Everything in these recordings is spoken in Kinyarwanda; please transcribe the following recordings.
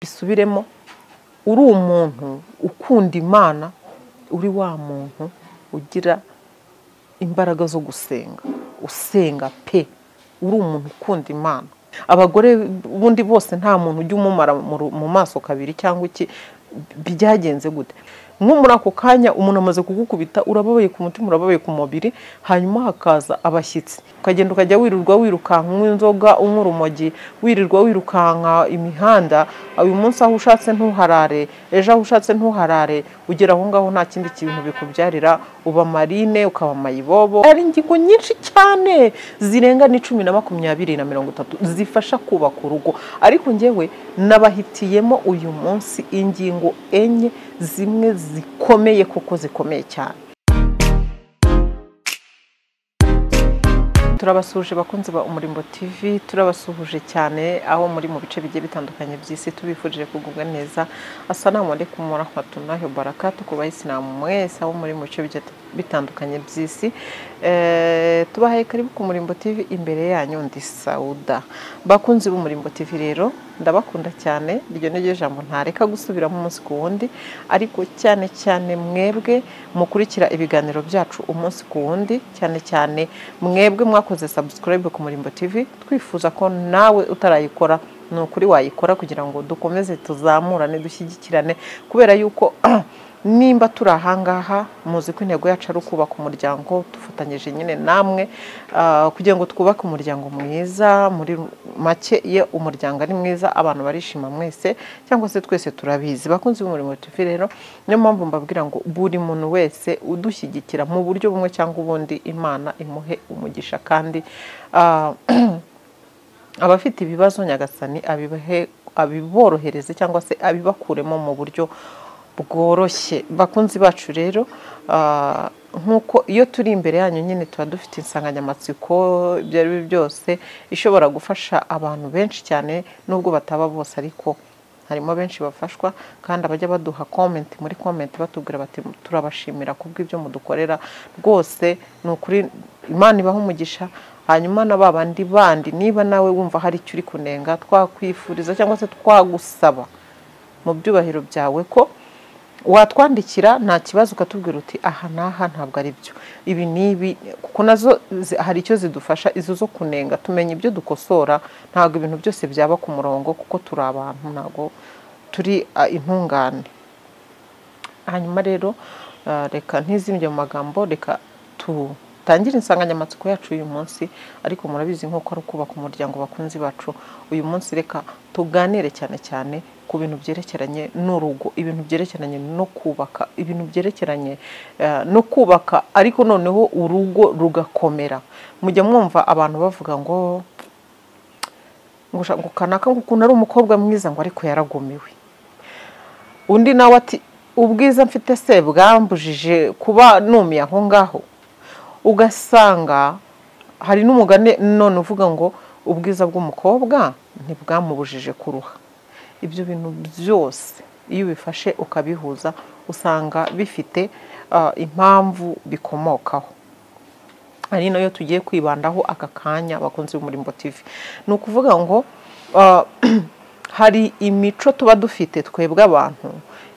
bisubiremo, uri umuntu ukunda Imana, uri wa muntu ugira imbaraga zo gusenga, usenga pe, uri umuntu ukunda Imana. Abagore bundi bose nta muntu ujya umumara mu maso kabiri cyangwa iki, byagenze gute? Nko muri ako kanya umuntu amaze kugukubita, urababaye ku mutima, urababaye ku mubiri, hanyuma hakaza abashyitsi, ukagenda ukajya wirukanka inzoga, unywa urumogi, wirukanka imihanda, uyu munsi aho ushatse ntuharare, ejo aho ushatse ntuharare, ugera aho ngaho nta kindi kintu bikubyarira, uba marine, ukaba mayibobo. Ari ingingo nyinshi cyane zirenga ni 10 na 20 na 30 zifasha kubaka urugo, ariko njyewe nabahitiyemo uyu munsi ingingo enye zimwe zikomeye, kuko zikomeye cyane. Turabasuhuje bakunzi ba Umurimbo TV, turabasuhuje cyane aho muri mu bice bigiye bitandukanye by'isi, tubifurije kugubwa neza. Assalamu alaikum wa rahmatullahi wa barakatuh ku bayisilamu mwese aho muri mu bice bitandukanye by'isi. Tubahaye karibu ku Umurimbo TV, imbere yanyu ndi Sauda. Bakunzi b'Umurimbo TV rero ndabakunda cyane, iryo ni jambo ntareka gusubira mu munsi ku wundi, ariko cyane cyane mwebwe mukurikira ibiganiro byacu umunsi ku wundi, cyane cyane mwebwe mwakoze subscribe ku Umurimbo TV, twifuza ko nawe utarayikora nukuri wayikora kugira ngo dukomeze tuzamurane, dushyigikirane, kubera yuko nimba turi ahangaha muzi ko intego yacu ari kubaka umuryango, dufatanyije nyine namwe kugira ngo twubake umuryango mwiza. Muri make ye umuryango ari mwiza, abantu barishima mwese, cyangwa se twese turabizi. Bakunzi b'Umurimbo TV rero niyo mpamvu mbabwira ngo buri muntu wese udushyigikira mu buryo bumwe cyangwa ubundi, Imana imuhe umugisha, kandi abafite ibibazo Nyagasani abiborohereze cyangwa se abibakuremo mu buryo bworoshye. Bakunzi bacu rero nkuko iyo turi imbere yanyu nyine tuba dufite insanganyamatsiko ibyo ari byose ishobora gufasha abantu benshi cyane, nubwo bataba bose ariko harimo benshi bafashwa, kandi abajya baduha comment muri comment batubwira bati turabashimira kubw'ibyo mudukorera rwose, nukuri Imana ibaha umugisha. Hanyuma na babandi bandi, niba nawe wumva hari icyo uri kunenga, twakwifuriza cyangwa se twagusaba mu byubahiro byawe ko watwandikira, nta kibazo, ukatubwira uti aha naha ntabwo ari byo, ibi nibi, kuko nazo hari icyo zidufasha, izo zo kunenga tumenye ibyo dukosora. Ntabwo ibintu byose byaba ku murongo, kuko turi abantu, ntabwo turi intungane. Hanyuma rero reka ntizimbye mu magambo, reka tangire insanganyamatsiko yacu uyu munsi, ariko murabizi nko ari kubaka umuryango. Bakunzi bacu, uyu munsi reka tuganire cyane cyane ku bintu byerekeranye n'urugo, ibintu byerekeranye no kubaka, ibintu byerekeranye no kubaka, ariko noneho urugo rugakomera. Mujya mwumva abantu bavuga ngo kanaka ngukunda ari umukobwa mwiza, ngo ariko yaragomewe. Undi nawe ati ubwiza mfite se bwambujije kuba numiye aho ngaho. Ugasanga hari n'umugani none uvuga ngo ubwiza bw'umukobwa ntibwamubujije kuruha. Ibyo bintu byose iyo ubifashe ukabihuza, usanga bifite impamvu bikomokaho. Ari nayo tugiye kwibandaho aka kanya, bakunzi b'Umurimbo TV. Ni ukuvuga ngo hari imico tuba dufite twebwe abantu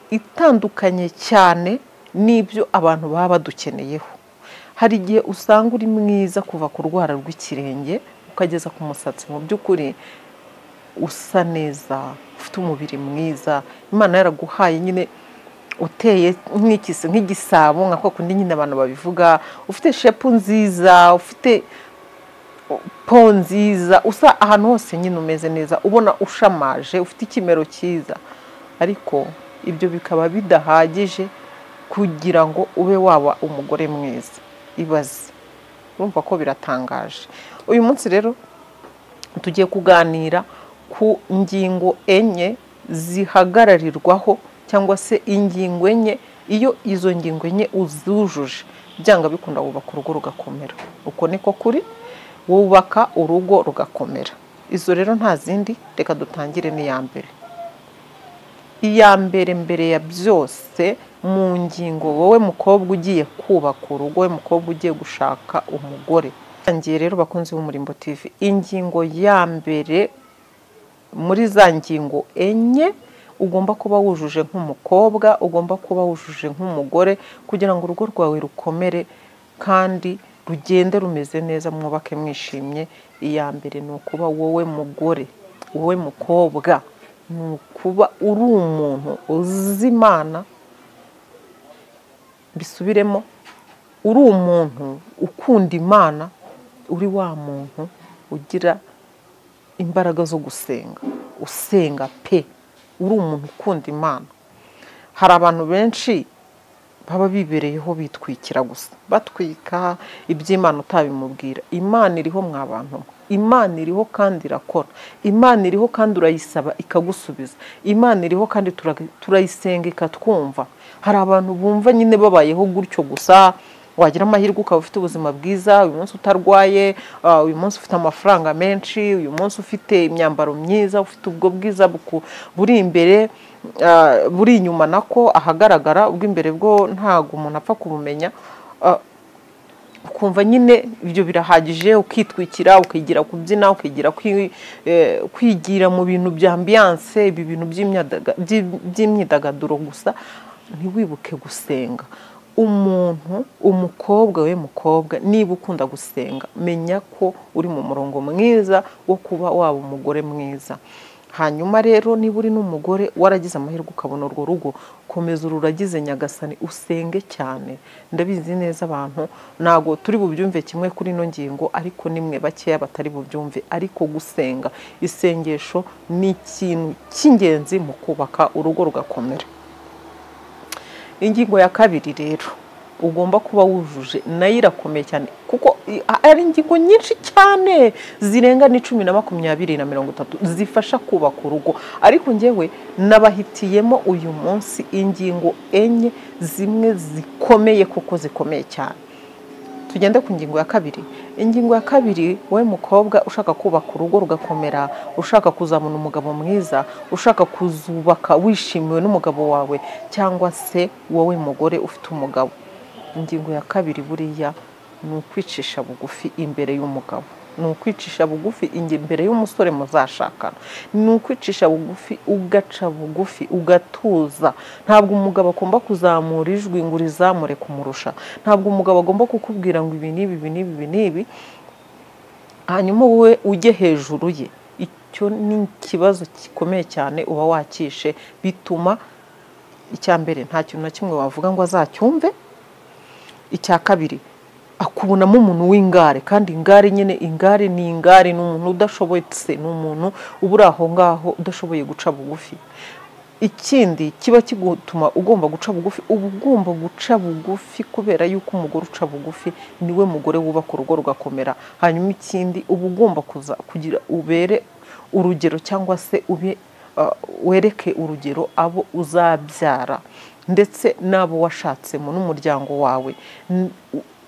itandukanye cyane n'ibyo abantu baba badukeneyeho. Hari igihe usanga uri mwiza kuva ku rwara rw'ikirenge ukageza ku musatsi, mu by'ukuri usa neza, ufite umubiri mwiza, Imana yaraguhaye nyine uteye nk'igisabo, nka kwa kundi nyine abantu babivuga, ufite shepu nziza, ufite po nziza, usa ahantu hose nyine umeze neza, ubona ushamaje, ufite ikimero cyiza, ariko ibyo bikaba bidahagije kugira ngo ube waba umugore mwiza. Ibaze, urumva ko biratangaje. Uyu munsi rero tugiye kuganira ku ngingo enye zihagararirwaho, cyangwa se ingingo enye, iyo izo ngingo enye uzujuje byanga bikunda wubaka urugo rugakomera. Uko niko kuri, wubaka urugo rugakomera. Izo rero nta zindi, reka dutangire n'iya mbere. Iya mbere, mbere ya byose, mu ngingo wowe mukobwa ugiye kubaka urugo, wowe mukobwa ugiye gushaka umugore. Ngiye rero bakunzi b'Umurimbo TV, ingingo ya mbere muri za ngingo enye ugomba kuba wujuje nk'umukobwa, ugomba kuba wujuje nk'umugore kugira ngo urugo rwawe rukomere kandi rugende rumeze neza, mwubake mwishimye. Iya mbere ni ukuba wowe mugore, wowe mukobwa, ni ukuba uri umuntu uzi Imana, bisubiremo, uri umuntu ukunda Imana, uri wa muntu ugira imbaraga zo gusenga, usenga pe, uri umuntu ukunda Imana. Hari abantu benshi baba bibereyeho bitwikira gusa, batwika iby'Imana utabimubwira. Imana iriho mwa bantu, Imana iriho kandi irakora, Imana iriho kandi urayisaba ikagusubiza, Imana iriho kandi turayisenga ikatwumva. Hari abantu bumva nyine babayeho gutyo gusa, wagira amahirwe ukaba ufite ubuzima bwiza, uyu munsi utarwaye, uyu munsi ufite amafaranga menshi, uyu munsi ufite imyambaro myiza, ufite ubwo bwiza buri imbere, buri inyuma nako ahagaragara, ubwo imbere bwo ntago umuntu apfa kubumenya, ukumva nyine ibyo birahagije, ukitwikira, ukigira kubyina, ukigira kwigira mu bintu bya ambiance, ibi bintu by'imyidagaduro gusa, ntiwibuke gusenga. Umuntu, umukobwa, we mukobwa, niba ukunda gusenga, menya ko uri mu murongo mwiza wo kuba waba umugore mwiza. Hanyuma rero niba uri n'umugore waragize amahirwe ukabona urwo rugo, komeza ururagize Nyagasani, usenge cyane. Ndabizi neza abantu ntago turi bubyumve kimwe kuri ino ngingo, ariko nimwe bakeya batari bubyumve. Ariko gusenga, isengesho ni ikintu cy'ingenzi mu kubaka urugo rugakomera. Ingingo ya kabiri rero ugomba kuba wujuje, nayo irakomeye cyane kuko ari ingingo nyinshi cyane zirenga ni 10 na 20 na 30 zifasha kubaka urugo, ariko njyewe nabahitiyemo uyu munsi ingingo enye zimwe zikomeye kuko zikomeye cyane. Tugende ku ngingo ya kabiri. Ingingo ya kabiri, wowe mukobwa ushaka kubaka urugo rugakomera, ushaka kuzamuna umugabo mwiza, ushaka kuzubaka wishimiwe n'umugabo wawe, cyangwa se wowe mugore ufite umugabo, ingingo ya kabiri buriya ni ukwicisha bugufi imbere y'umugabo, ni ukwicisha bugufi imbere y'umusore muzashakana, ni ukwicisha bugufi, ugaca bugufi, ugatuza. Ntabwo umugabo agomba kuzamura ijwi ngo urizamure kumurusha, ntabwo umugabo agomba kukubwira ngo ibi n'ibi, hanyuma wowe ujye hejuru ye. Icyo ni ikibazo gikomeye cyane uba wakishe, bituma icya mbere nta kintu na kimwe wavuga ngo azacyumve, icya kabiri akubonamo umuntu w'ingare, kandi ingare nyine ni umuntu udashoboye, ni umuntu ubura aho ngaho udashoboye guca bugufi. Ikindi kiba kigutuma ugomba guca bugufi, uba ugomba guca bugufi kubera yuko umugore uca bugufi niwe mugore wubaka urugo rugakomera. Hanyuma ikindi uba ugomba kugira ubere urugero, cyangwa se wereke urugero abo uzabyara ndetse n'abo washatsemo n'umuryango wawe.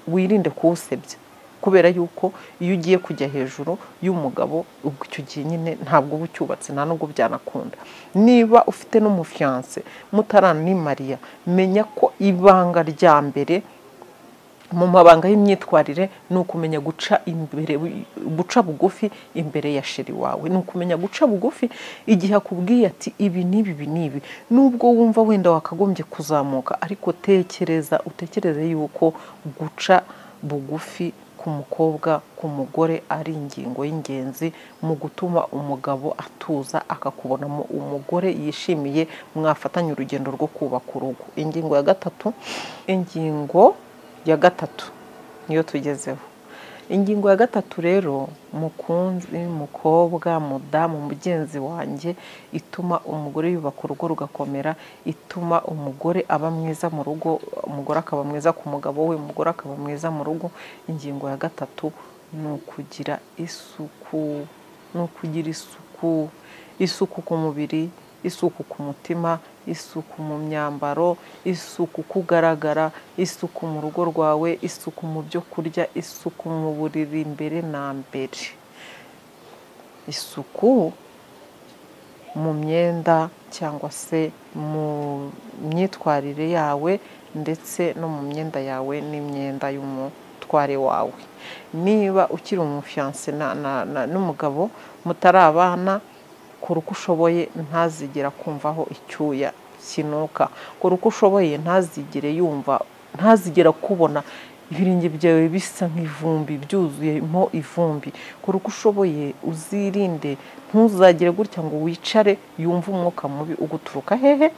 Wirinde kuwusebya, kubera yuko iyo ugiye kujya hejuru y'umugabo, ubwo icyo gihe nyine ntabwo uba ucyubatse, nta nubwo byanakunda. Niba ufite n'umufiance mutaranimariya, menya ko ibanga rya mbere mu mabanga y'imyitwarire ni ukumenya guca bugufi imbere ya sheri wawe, ni ukumenya guca bugufi igihe akubwiye ati ibi n'ibi, nubwo wumva wenda wakagombye kuzamuka, ariko utekereze yuko guca bugufi ku mukobwa, ku mugore ari ingingo y'ingenzi mu gutuma umugabo atuza, akakubonamo umugore yishimiye, mwafatanya urugendo rwo kubaka urugo. Ingingo ya gatatu niyo tugezeho. Ingingo ya gatatu rero, mukunzi, mukobwa, mudamu, mugenzi wanjye, ituma umugore yubaka urugo rugakomera, ituma umugore aba mwiza mu rugo, umugore akaba mwiza ku mugabo we, umugore akaba mwiza mu rugo. Ingingo ya gatatu ni ukugira isuku, isuku ku mubiri, isuku ku mutima, isuku mu myambaro, isuku kugaragara, isuku mu rugo rwawe, isuku mu byo kurya, isuku mu buriri mbere na mbere, isuku mu myenda cyangwa se mu myitwarire yawe, ndetse no mu myenda yawe n'imyenda y'umutware wawe. Niba ukiri umufiance n'umugabo mutarabana, kora uko ushoboye ntazigera kumvaho icyuya kinuka, kora uko ushoboye ntazigere yumva, ntazigera kubona ibirenge byawe bisa nk'ivumbi byuzuyemo ivumbi, kora uko ushoboye uzirinde, ntuzagire gutya ngo wicare yumve umwuka mubi uguturuka hehe,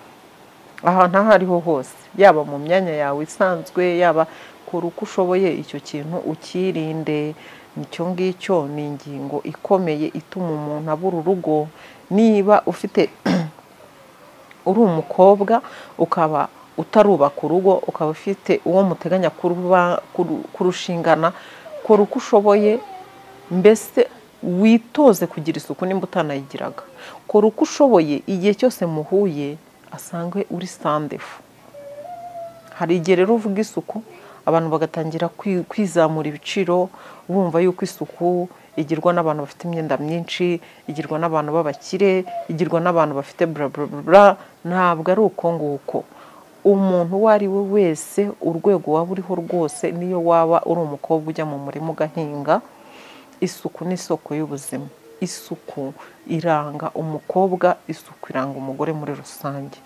ahantu aho ariho hose, yaba mu myanya yawe isanzwe, yaba kora uko ushoboye icyo kintu ukirinde. Nicyo ngicyo ni ingingo ikomeye ituma umuntu abura urugo. Niba ufite uri umukobwa ukaba utarubaka urugo, ukaba ufite uwo muteganya kurushingana, kora uko ushoboye, mbese witoze kugira isuku nimba utanayigiraga, kora uko ushoboye igihe cyose muhuye asangwe uri sandefu. Hari igihe rero uvuga isuku abantu bagatangira kwizamura ibiciro, bumva yuko isuku igirwa n'abantu bafite imyenda myinshi, igirwa n'abantu b'abakire, igirwa n'abantu bafite bla bla bla. Ntabwo ari uko nguko. Umuntu uwo ari we wese, urwego waba uriho rwose, niyo waba uri umukobwa ujya mu murima ugahinga, isuku ni isoko y'ubuzima. Isuku iranga umukobwa, isuku iranga umugore muri rusange.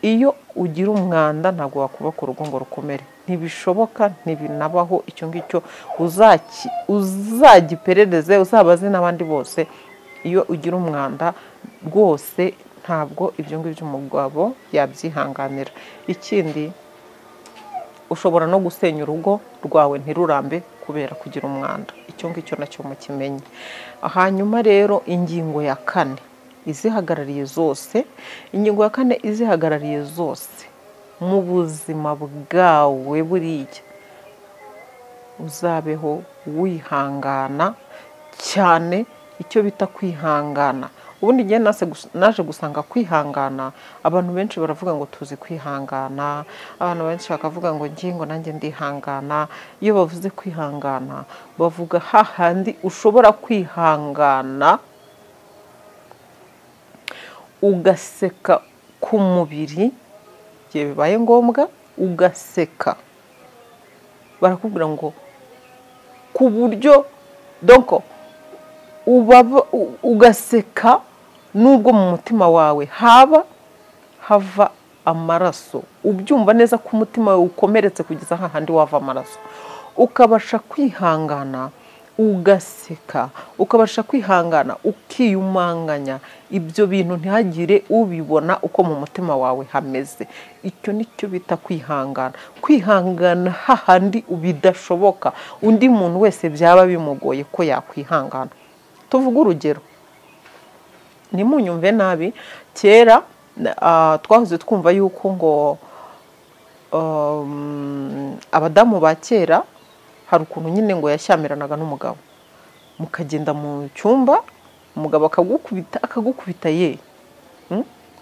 Iyo ugira umwanda ntabwo wakubaka urugo ngo rukomere, ntibishoboka, ntibinabaho. Icyo ngicyo uzagiperereze, uzabaze n'abandi bose. Iyo ugira umwanda rwose ntabwo ibyo ngibyo umugabo yabyihanganira. Ikindi, ushobora no gusenya urugo rwawe ntirurambe kubera kugira umwanda. Icyo ngicyo nacyo mukimenye. Hanyuma rero ingingo ya kane izihagarariye zose, ingingo ya kane izihagarariye zose mu buzima bwawe buriya, uzabeho wihangana cyane. Icyo bita kwihangana, ubundi igihe naje gusanga kwihangana, abantu benshi baravuga ngo tuzi kwihangana, abantu benshi bakavuga ngo ngingo nanjye ndihangana. Iyo bavuze kwihangana bavuga hahandi ushobora kwihangana ugaseka ku mubiri igihe bibaye ngombwa, ugaseka. Barakubwira ngo ku buryo donc ugaseka nubwo mu mutima wawe hava amaraso, ubyumva neza ko umutima wawe ukomeretse kugeza hahandi wava amaraso. Ukabasha kwihangana ugaseka, ukabasha kwihangana ukiyumanganya, ibyo bintu ntihagire ubibona uko mu mutima wawe hameze. Icyo nicyo bita kwihangana. Kwihangana hahandi bidashoboka undi muntu wese byaba bimugoye ko yakwihangana. Tuvuga urugero, nimunyumve nabi, kera twahoze twumva yuko ngo abadamu ba kera hari ukuntu nyine ngo yashyamiranaga n'umugabo, mukagenda mu cyumba, umugabo akagukubita ye,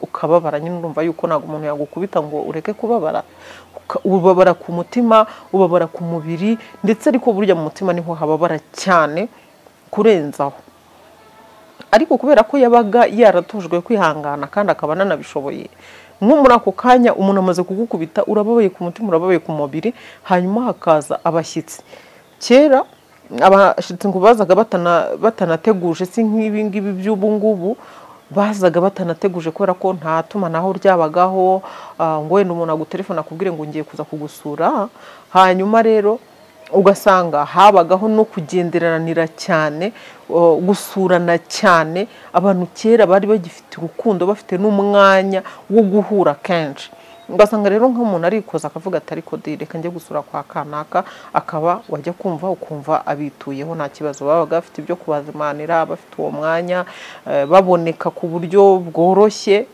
ukababara. Nyine urumva yuko ntabwo umuntu yagukubita ngo ureke kubabara, ubabara ku mutima, ubabara ku mubiri, ndetse ariko burya mu mutima niho hababara cyane kurenzaho. Ariko kubera ko yabaga yaratujwe kwihangana kandi akaba nanabishoboye, nko muri ako kanya umuntu amaze kugukubita, urababaye ku mutima, urababaye ku mubiri, hanyuma hakaza abashyitsi. Kera abashyitsi ngo bazaga batanateguje, si nk'ibi ngibi by'ubu ngubu, bazaga batanateguje kubera ko nta tumanaho ryabagaho ngo wenda umuntu agutelefona akubwire ngo ngiye kuza kugusura. Hanyuma rero ugasanga habagaho no kugenderanira cyane, gusurana cyane. Abantu kera bari bagifite urukundo, bafite n'umwanya wo guhura kenshi. Ugasanga rero nk'umuntu arikoza akavuga ati ariko reka njye gusura kwa kanaka, akaba wajya kumva ukumva abituyeho nta kibazo. Babaga bafite ibyo kubazimanira, bafite uwo mwanya, baboneka ku buryo bworoshye.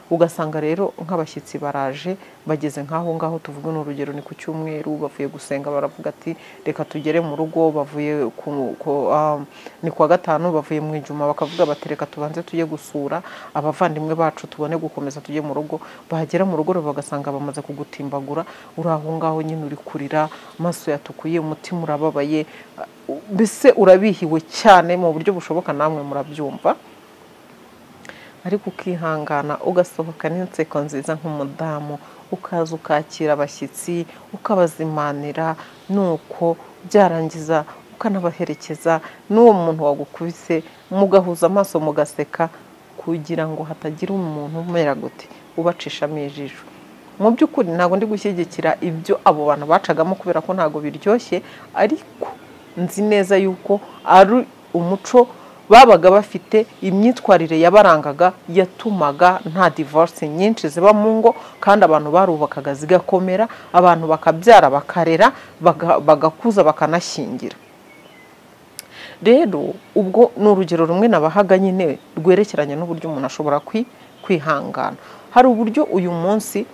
Ugasanga rero nk'abashyitsi baraje, bageze nk'aho ngaho, tuvuge n'urugero ni ku cyumweru, bavuye gusenga, baravuga ati reka tugere mu rugo. Bavuye ni kuwa gatanu, bavuye mu ijuma, bakavuga bati reka tubanze tujye gusura abavandimwe bacu, tubone gukomeza tujye mu rugo. Bahagera mu rugo bagasanga bamaze kugutimbagura, uri aho ngaho nyine uri kurira, amaso yatukuye, umutima urababaye, mbese urabihiwe cyane mu buryo bushoboka, namwe murabyumva. Ariko ukihangana, ugasohoka n'inseko nziza nk'umudamu, ukaza ukakira abashyitsi, ukabazimanira, nuko byarangiza ukanabaherekeza. N'uwo muntu wagukubise mugahuza amaso mugaseka, kugira ngo hatagira umuntu umera gute ubacishamo ijisho. Mu by'ukuri ntabwo ndi gushyigikira ibyo abo bantu bacagamo kubera ko ntabwo biryoshye, ariko nzi neza yuko ari umuco babaga bafite, imyitwarire yabarangaga yatumaga nta divorce nyinshi ziba mu ngo, kandi abantu barubakaga zigakomera, abantu bakabyara bakarera bagakuza bakanashyingira. Rero ubwo ni urugero rumwe nabahaga nyine rwerekeranye n'uburyo umuntu ashobora kwihangana. Hari uburyo uyu munsi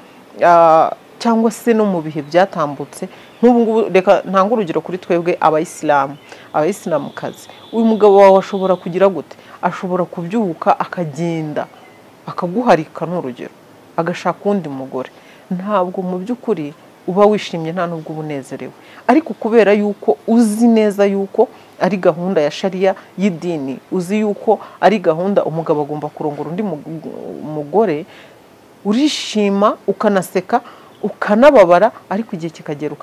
cyangwa se no mu bihe byatambutse, nk'ubu ngubu reka ntanga urugero kuri twebwe abayisilamukazi. Uyu mugabo wawe ashobora kugira gute, ashobora kubyuka akagenda akaguharika n'urugero agashaka undi mugore. Ntabwo mu by'ukuri uba wishimye, nta nubwo ubunezerewe, ariko kubera yuko uzi neza yuko ari gahunda ya sharia y'idini, uzi yuko ari gahunda umugabo agomba kurongora undi mugore, urishima ukanaseka ukanababara, ariko igihe kikagera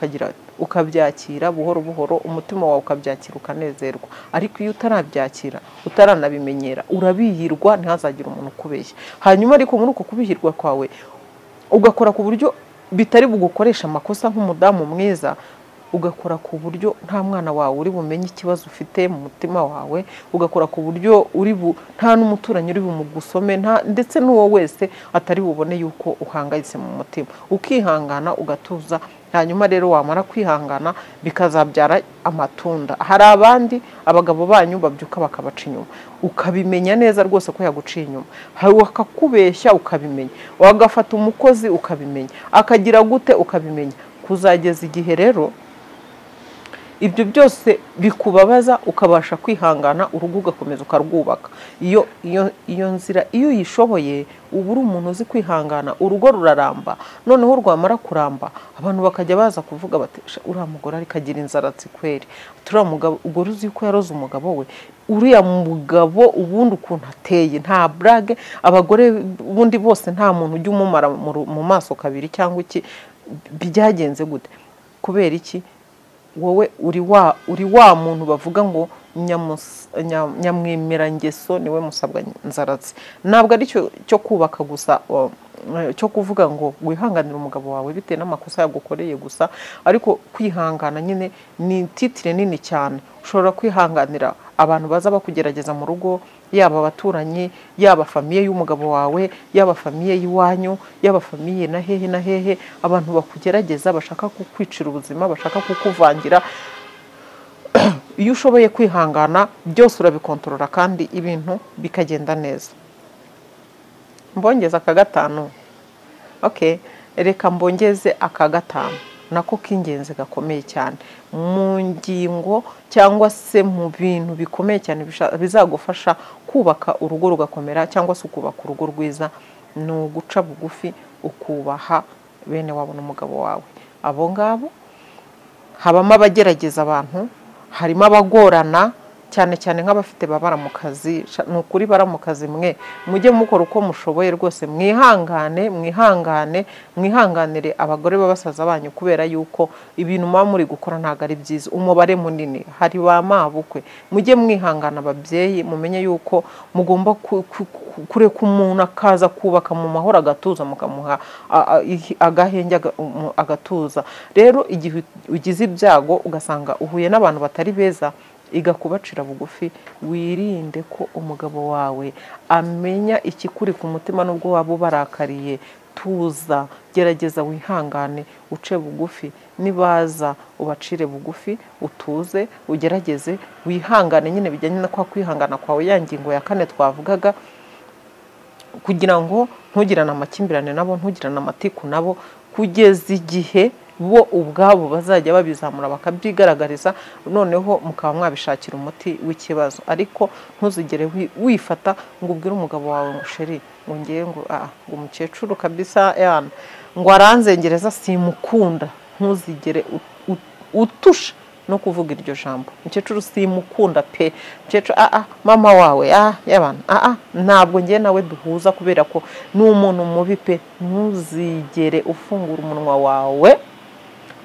ukabyakira buhoro buhoro, umutima wawe ukabyakira ukanezerwa. Ariko iyo utarabyakira, utaranabimenyera, urabihirwa, ntihazagire umuntu ukubeshya. Hanyuma ariko muri uko kubihirwa kwawe ugakora ku buryo bitari bugukoresha amakosa nk'umudamu mwiza, ugakora ku buryo nta mwana wawe uri bumenye ikibazo ufite mu mutima wawe, ugakora ku buryo nta n'umuturanyi uri bumugusome, ndetse n'uwo wese atari bubone yuko uhangayitse mu mutima, ukihangana ugatuza. Hanyuma rero wamara kwihangana bikazabyara amatunda. Hari abandi abagabo banyu babyuka bakabaca inyuma, ukabimenya neza rwose ko yaguciye inyuma, akakubeshya ukabimenya, wagafata umukozi ukabimenya, akagira gute ukabimenya, kuzageza igihe rero ibyo byose bikubabaza ukabasha kwihangana, urugo ugakomeza ukarwubaka. Iyo nzira iyo uyishoboye, uba uri umuntu uzi kwihangana, urugo ruraramba. Noneho rwamara kuramba, abantu bakajya baza kuvuga bati uriya mugore ariko agira inzaratsi kweri, turiya mugabo ubwo uzi ko yaroze umugabo we, uriya mugabo ubundi ukuntu ateye, nta brage. Abagore ubundi bose nta muntu ujya umumara mu maso kabiri cyangwa iki. Byagenze gute? Kubera iki? Wowe uri wa muntu bavuga ngo nyamwimerangeso niwe musabwa nzaratsi. Ntabwo ari cyo kubaka gusa, cyo kuvuga ngo wihanganira umugabo wawe bitewe n'amakosa yagukoreye gusa, ariko kwihangana nyine ni titire nini cyane. Ushobora kwihanganira abantu baza bakugerageza mu rugo, yaba abaturanyi, yaba famiye y'umugabo wawe, yaba famiye y'iwanyu, yaba famiye na hehe, abantu bakugerageza bashaka kukwicira ubuzima, bashaka kukuvangira. Iyo ushoboye kwihangana byose urabikontorora kandi ibintu bikagenda neza. Mbongeza aka gatanu. Reka mbongeze aka gatanu, nako k'ingenzi gakomeye cyane mu ngingo cyangwa se mu bintu bikomeye cyane bizagufasha kubaka urugo rugakomera, cyangwa se ukubaka urugo rwiza. Ni uguca bugufi, ukubaha bene wabo n'umugabo wawe. Abo ngabo habamo abagerageza abantu, harimo abagorana, cyane cyane nk'abafite babara mu kazi. Ni ukuri bara mu kazi, mujye mukora uko mushoboye rwose, mwihanganire abagore b'abasaza banyu, kubera yuko ibintu muba muri gukora ntabwo ari byiza. Umubare munini hari ba mabukwe, mujye mwihangana ababyeyi, mumenye yuko mugomba kureka umuntu akaza kubaka mu mahoro agatuza, mukamuha agahenge agatuza. Rero igihe ugize ibyago ugasanga uhuye n'abantu batari beza, igakubacira bugufi, wirinde ko umugabo wawe amenya ikikuri ku mutima. Nubwo waba ubarakariye, tuza, gerageza wihangane, uce bugufi. Nibaza ubacire bugufi, utuze, ugerageze wihangane, nyine bijyanye na kwa kwihangana kwawe, ya ngingo ya 4 twavugaga, kugira ngo ntugirane amakimbirane nabo, ntugirane amatiku nabo, kugeza igihe bo ubwabo bazajya babizamura bakabyigaragariza, noneho mukaba mwabishakira umuti w'ikibazo. Ariko ntuzigere wifata ngo ubwire umugabo wawe ngo sheri, ngo ngiye ngo umukecuru kabisa yana ngo aranzengereza simukunda. Ntuzigere utusha no kuvuga iryo jambo, umukecuru simukunda pe, umukecuru mama wawe y'abantu ntabwo ngiye nawe duhuza kubera ko ni umuntu mubi pe. Ntuzigere ufungura umunwa wawe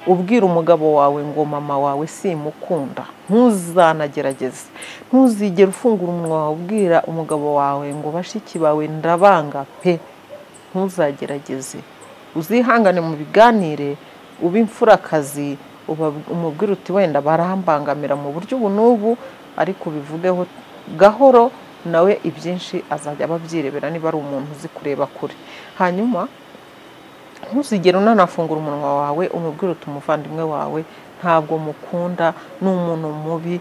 ubwira umugabo wawe ngo mama wawe simukunda, ntuzanagerageze, ntuzigere ufungura umunwa wawe ubwira umugabo wawe ngo bashiki bawe ndabanga pe, ntuzagerageze. Uzihangane mu biganire, ube imfurakazi, umubwira uti wenda barambangamira mu buryo ubu n'ubu, ariko ubivugeho gahoro, nawe ibyinshi azajya ababyirebera niba ari umuntu uzi kureba kure. Hanyuma ntuzigere unanafungura umunwa wawe umubwira uti umuvandimwe wawe ntabwo mukunda, ni umuntu mubi,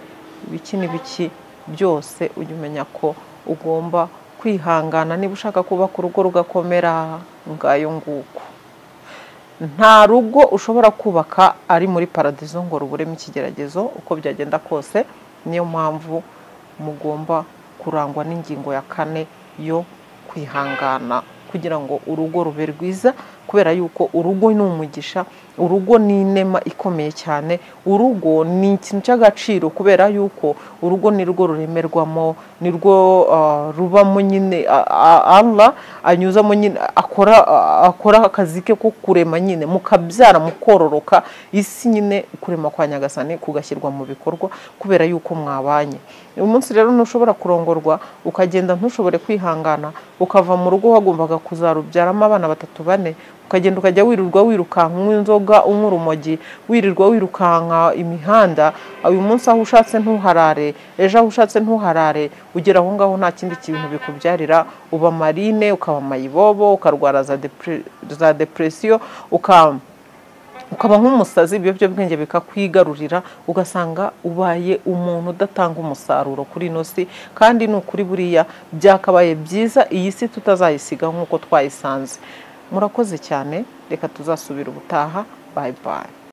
ibiki n'ibiki byose, ujye umenya ko ugomba kwihangana niba ushaka kubaka urugo rugakomera. Ngayo nguko, nta rugo ushobora kubaka ari muri paradizo ngo ruburemo ikigeragezo uko byagenda kose. Niyo mpamvu mugomba kurangwa n'ingingo ya 4 yo kwihangana kugira ngo urugo rube rwiza, kubera yuko urugo ni umugisha, urugo ni inema ikomeye cyane, urugo ni ikintu cy'agaciro, kubera yuko urugo ni rwo ruremerwamo, ni rwo rubamo nyine Allah anyuzamo nyine, akora akazi ke ko kurema nyine, mukabyara mukororoka, isi nyine kurema kwa Nyagasani kugashyirwa mu bikorwa kubera yuko mwabanye. Uyu munsi rero ntushobora kurongorwa ukagenda ntushobore kwihangana, ukava mu rugo wagombaga kuzarubyaramo abana 3 4, ukagenda ukajya wirirwa wirukanka inzoga, unywa urumogi, wirirwa wirukanka imihanda. Uyu munsi aho ushatse ntuharare, ejo aho ushatse ntuharare, ugera aho ngaho nta kindi kintu bikubyarira, uba marine, ukaba mayibobo, ukarwara za depression, ukaba nk'umusazi, ibiyobyabwenge bikakwigarurira, ugasanga ubaye umuntu udatanga umusaruro kuri ino si. Kandi ni ukuri buriya byakabaye byiza iyi si tutazayisiga nk'uko twayisanze. Murakoze cyane, reka tuzasubira ubutaha. Bye bye.